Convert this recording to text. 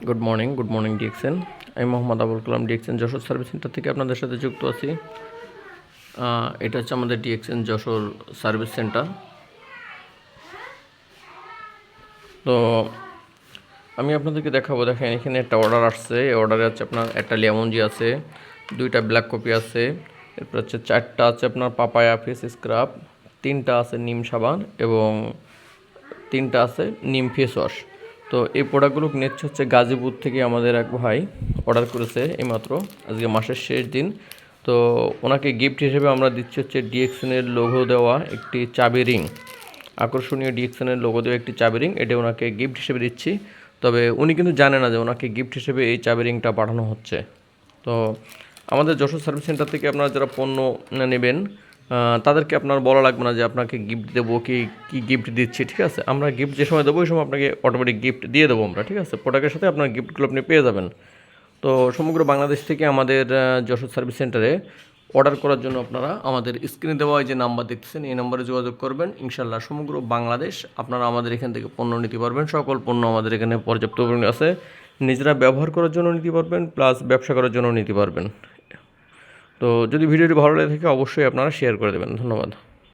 Good morning DXN. আমি Mohammad Abul Kalam DXN Jessore service centre থেকে আপনাদের সাথে যুক্ত আছি। এটা হচ্ছে আমাদের ডিএক্সএন যশোর সার্ভিস সেন্টার। তো আমি আপনাদেরকে দেখাবো, দেখেন এখানে একটা অর্ডার আসছে। এই অর্ডারে হচ্ছে আপনার একটা লেমনজি আছে, 2টা ব্ল্যাক কপি আছে, এরপর হচ্ছে 4টা আছে আপনার পাপায়া ফেস স্ক্রাব, 3টা আছে নিম সাবান এবং 3টা আছে নিম ফেস ওয়াশ। তো এই প্রোডাক্টগুলো নিচ্ছে হচ্ছে গাজীপুর থেকে আমাদের এক ভাই অর্ডার করেছে এইমাত্র, আজকে মাসের শেষ দিন। তো ওনাকে গিফট হিসেবে আমরা দিচ্ছি হচ্ছে ডিএক্সএনের লোগো দেওয়া একটি চাবি রিং, আকর্ষণীয় ডিএক্সএনের লোগো দেওয়া একটি চাবি রিং। এটা ওনাকে গিফট হিসেবে দিচ্ছি। তবে উনি কিন্তু জানে না যে ওনাকে গিফট হিসেবে এই চাবি রিংটা পাঠানো হচ্ছে। তো আমাদের যশোর সার্ভিস সেন্টার থেকে আপনারা যারা পণ্য নেবেন তাদেরকে আপনার বলা লাগবে না যে আপনাকে গিফট দেবো কি গিফট দিচ্ছি, ঠিক আছে? আমরা গিফট যে সময় দেবো ওই সময় আপনাকে অটোমেটিক গিফট দিয়ে দেবো আমরা, ঠিক আছে? প্রোডাক্টের সাথে আপনার গিফটগুলো আপনি পেয়ে যাবেন। তো সমগ্র বাংলাদেশ থেকে আমাদের যশোর সার্ভিস সেন্টারে অর্ডার করার জন্য আপনারা আমাদের স্ক্রিনে দেওয়া যে নাম্বার দেখতেছেন এই নাম্বারে যোগাযোগ করবেন। ইনশাল্লাহ সমগ্র বাংলাদেশ আপনারা আমাদের এখান থেকে পণ্য নিতে পারবেন। সকল পণ্য আমাদের এখানে পর্যাপ্ত পরিমাণে আছে, নিজেরা ব্যবহার করার জন্য নিতে পারবেন, প্লাস ব্যবসা করার জন্য নিতে পারবেন। তো যদি ভিডিওটি ভালো লেগে থাকে অবশ্যই আপনারা শেয়ার করে দেবেন। ধন্যবাদ।